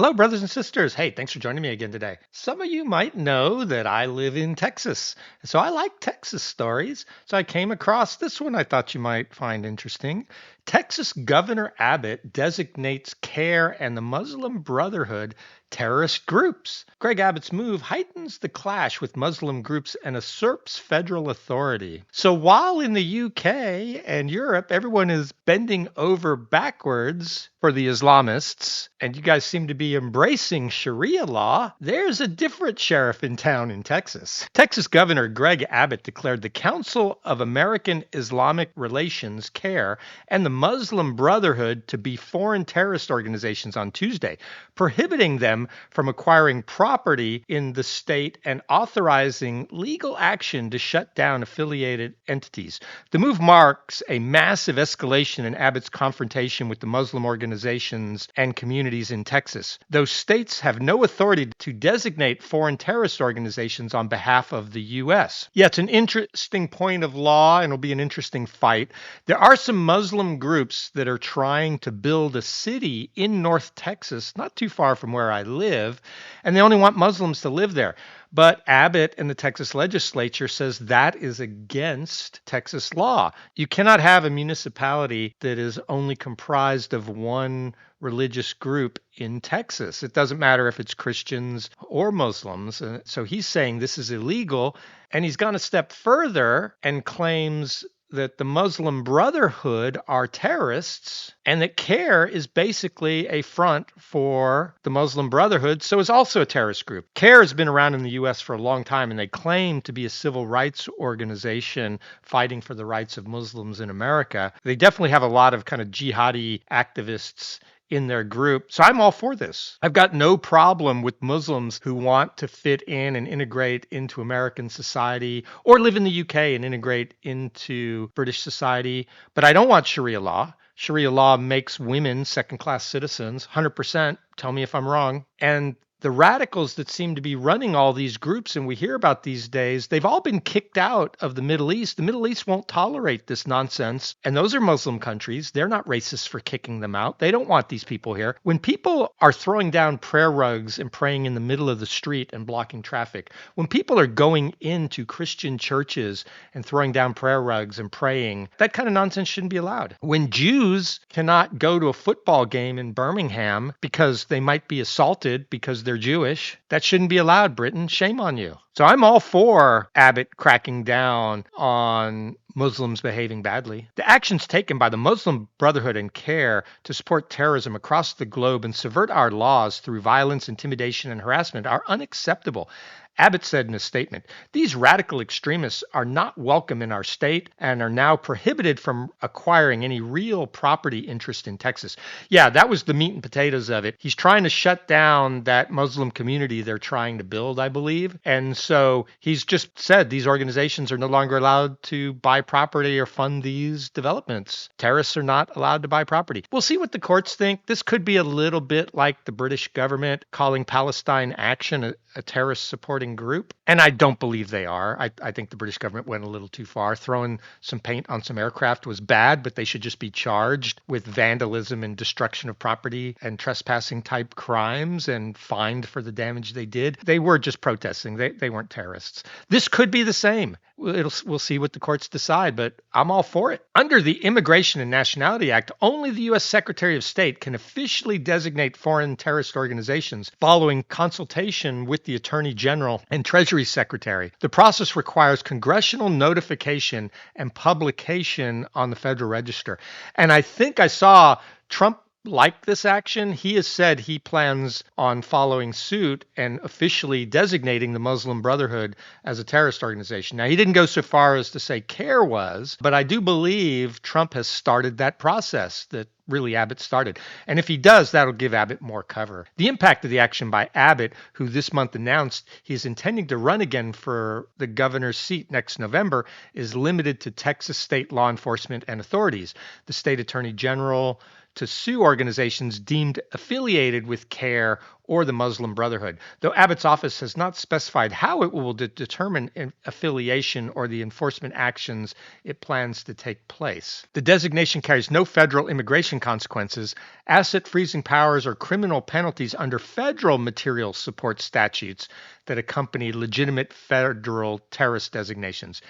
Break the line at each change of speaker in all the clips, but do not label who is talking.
Hello, brothers and sisters. Hey, thanks for joining me again today. Some of you might know that I live in Texas, so I like Texas stories. So I came across this one I thought you might find interesting. Texas Governor Abbott designates CAIR and the Muslim Brotherhood terrorist groups. Greg Abbott's move heightens the clash with Muslim groups and usurps federal authority. So while in the UK and Europe, everyone is bending over backwards for the Islamists, and you guys seem to be embracing Sharia law, there's a different sheriff in town in Texas. Texas Governor Greg Abbott declared the Council of American Islamic Relations, CAIR, and the Muslim Brotherhood to be foreign terrorist organizations on Tuesday, prohibiting them from acquiring property in the state and authorizing legal action to shut down affiliated entities. The move marks a massive escalation in Abbott's confrontation with the Muslim organizations and communities in Texas. Those states have no authority to designate foreign terrorist organizations on behalf of the U.S. Yeah, it's an interesting point of law, and it'll be an interesting fight. There are some Muslim groups that are trying to build a city in North Texas, not too far from where I live, and they only want Muslims to live there. But Abbott and the Texas legislature says that is against Texas law. You cannot have a municipality that is only comprised of one religious group in Texas. It doesn't matter if it's Christians or Muslims. So he's saying this is illegal, and he's gone a step further and claims that the Muslim Brotherhood are terrorists and that CAIR is basically a front for the Muslim Brotherhood, so is also a terrorist group. CAIR has been around in the U.S. for a long time, and they claim to be a civil rights organization fighting for the rights of Muslims in America. They definitely have a lot of kind of jihadi activists in their group. So I'm all for this. I've got no problem with Muslims who want to fit in and integrate into American society or live in the UK and integrate into British society. But I don't want Sharia law. Sharia law makes women second-class citizens, 100%. Tell me if I'm wrong. And the radicals that seem to be running all these groups, and we hear about these days, they've all been kicked out of the Middle East. The Middle East won't tolerate this nonsense. And those are Muslim countries. They're not racist for kicking them out. They don't want these people here. When people are throwing down prayer rugs and praying in the middle of the street and blocking traffic, when people are going into Christian churches and throwing down prayer rugs and praying, that kind of nonsense shouldn't be allowed. When Jews cannot go to a football game in Birmingham because they might be assaulted because they're Jewish, that shouldn't be allowed, Britain. Shame on you. So I'm all for Abbott cracking down on Muslims behaving badly. The actions taken by the Muslim Brotherhood and CAIR to support terrorism across the globe and subvert our laws through violence, intimidation, and harassment are unacceptable. Abbott said in a statement, "These radical extremists are not welcome in our state and are now prohibited from acquiring any real property interest in Texas." Yeah, that was the meat and potatoes of it. He's trying to shut down that Muslim community they're trying to build, I believe. And so he's just said these organizations are no longer allowed to buy property or fund these developments. Terrorists are not allowed to buy property. We'll see what the courts think. This could be a little bit like the British government calling Palestine Action a terrorist supporting group. And I don't believe they are. I think the British government went a little too far. Throwing some paint on some aircraft was bad, but they should just be charged with vandalism and destruction of property and trespassing type crimes and fined for the damage they did. They were just protesting. They weren't terrorists. This could be the same. We'll see what the courts decide, but I'm all for it. Under the Immigration and Nationality Act, only the U.S. Secretary of State can officially designate foreign terrorist organizations following consultation with the Attorney General and Treasury Secretary. The process requires congressional notification and publication on the Federal Register. And I think I saw Trump like this action. He has said he plans on following suit and officially designating the Muslim Brotherhood as a terrorist organization. Now, he didn't go so far as to say CAIR was, but I do believe Trump has started that process that really Abbott started. And if he does, that'll give Abbott more cover. The impact of the action by Abbott, who this month announced he's intending to run again for the governor's seat next November, is limited to Texas state law enforcement and authorities. The state attorney general to sue organizations deemed affiliated with CAIR or the Muslim Brotherhood, though Abbott's office has not specified how it will determine affiliation or the enforcement actions it plans to take place. The designation carries no federal immigration consequences, asset freezing powers, or criminal penalties under federal material support statutes that accompany legitimate federal terrorist designations.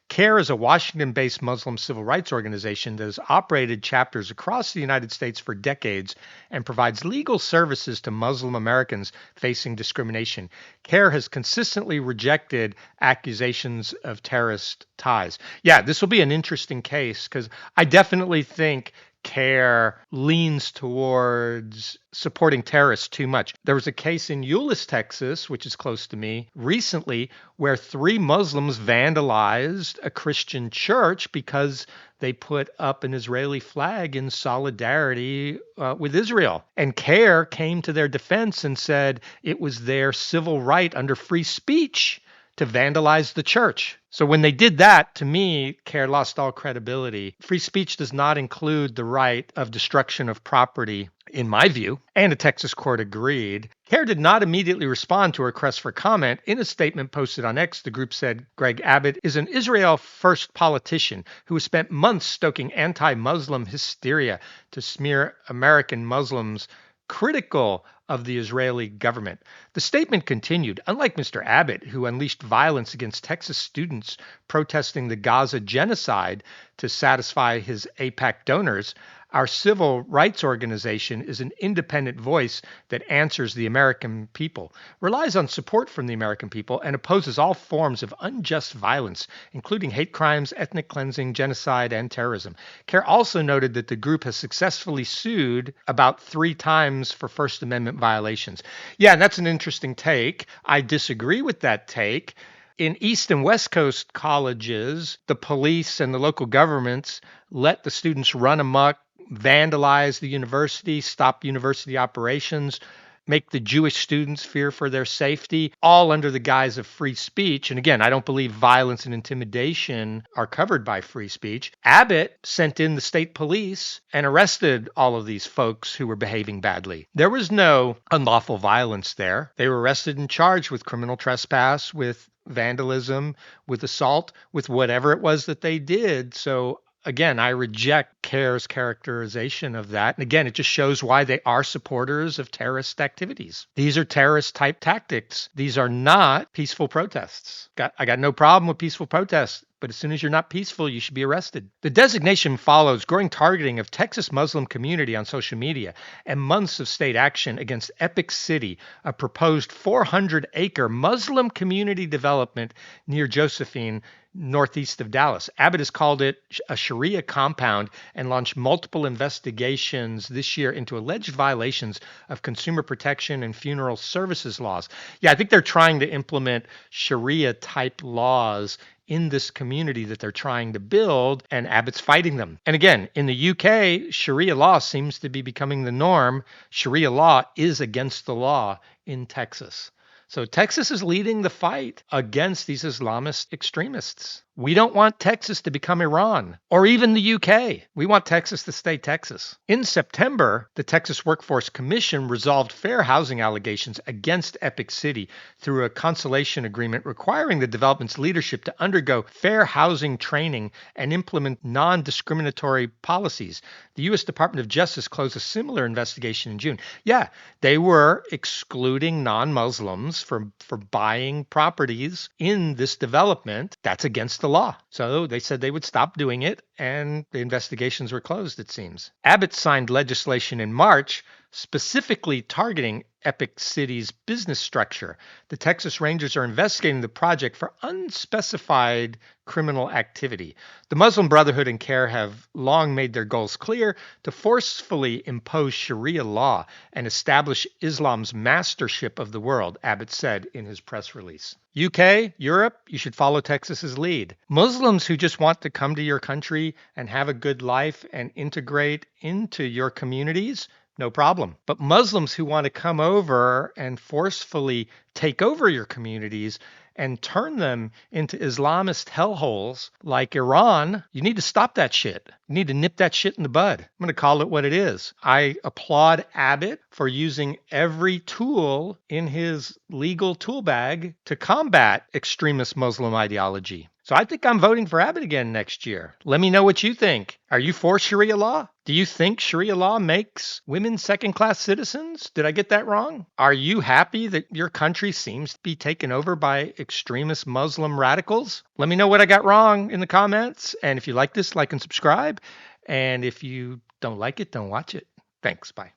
CAIR is a Washington-based Muslim civil rights organization that has operated chapters across the United States for decades and provides legal services to Muslim Americans facing discrimination. CAIR has consistently rejected accusations of terrorist ties. Yeah, this will be an interesting case because I definitely think CAIR leans towards supporting terrorists too much. There was a case in Euless, Texas, which is close to me, recently where 3 Muslims vandalized a Christian church because they put up an Israeli flag in solidarity with Israel. And CAIR came to their defense and said it was their civil right under free speech to vandalize the church. So when they did that, to me, CAIR lost all credibility. Free speech does not include the right of destruction of property, in my view, and a Texas court agreed. CAIR did not immediately respond to a request for comment. In a statement posted on X, the group said Greg Abbott is an Israel-first politician who has spent months stoking anti-Muslim hysteria to smear American Muslims critical of the Israeli government. The statement continued, unlike Mr. Abbott, who unleashed violence against Texas students protesting the Gaza genocide to satisfy his AIPAC donors, our civil rights organization is an independent voice that answers the American people, relies on support from the American people, and opposes all forms of unjust violence, including hate crimes, ethnic cleansing, genocide, and terrorism. CAIR also noted that the group has successfully sued about 3 times for First Amendment violations. Yeah, and that's an interesting take. I disagree with that take. In East and West Coast colleges, the police and the local governments let the students run amok, vandalize the university, stop university operations, make the Jewish students fear for their safety, all under the guise of free speech. And again, I don't believe violence and intimidation are covered by free speech. Abbott sent in the state police and arrested all of these folks who were behaving badly. There was no unlawful violence there. They were arrested and charged with criminal trespass, with vandalism, with assault, with whatever it was that they did. So again, I reject CAIR's characterization of that. And again, it just shows why they are supporters of terrorist activities. These are terrorist type tactics. These are not peaceful protests. I got no problem with peaceful protests, but as soon as you're not peaceful, you should be arrested. The designation follows growing targeting of Texas Muslim community on social media and months of state action against Epic City, a proposed 400-acre Muslim community development near Josephine, northeast of Dallas. Abbott has called it a Sharia compound and launched multiple investigations this year into alleged violations of consumer protection and funeral services laws. Yeah, I think they're trying to implement Sharia type laws in this community that they're trying to build, and Abbott's fighting them. And again, in the UK, Sharia law seems to be becoming the norm. Sharia law is against the law in Texas. So Texas is leading the fight against these Islamist extremists. We don't want Texas to become Iran or even the UK. We want Texas to stay Texas. In September, the Texas Workforce Commission resolved fair housing allegations against Epic City through a conciliation agreement requiring the development's leadership to undergo fair housing training and implement non-discriminatory policies. The U.S. Department of Justice closed a similar investigation in June. Yeah, they were excluding non-Muslims for buying properties in this development. That's against the law. So they said they would stop doing it, and the investigations were closed, it seems. Abbott signed legislation in March specifically targeting Epic City's business structure. The Texas Rangers are investigating the project for unspecified criminal activity. The Muslim Brotherhood and CAIR have long made their goals clear to forcefully impose Sharia law and establish Islam's mastership of the world, Abbott said in his press release. UK, Europe, you should follow Texas's lead. Muslims who just want to come to your country and have a good life and integrate into your communities, no problem. But Muslims who want to come over and forcefully take over your communities and turn them into Islamist hellholes like Iran, you need to stop that shit. You need to nip that shit in the bud. I'm going to call it what it is. I applaud Abbott for using every tool in his legal tool bag to combat extremist Muslim ideology. So I think I'm voting for Abbott again next year. Let me know what you think. Are you for Sharia law? Do you think Sharia law makes women second class citizens? Did I get that wrong? Are you happy that your country seems to be taken over by extremist Muslim radicals? Let me know what I got wrong in the comments. And if you like this, like and subscribe. And if you don't like it, don't watch it. Thanks. Bye.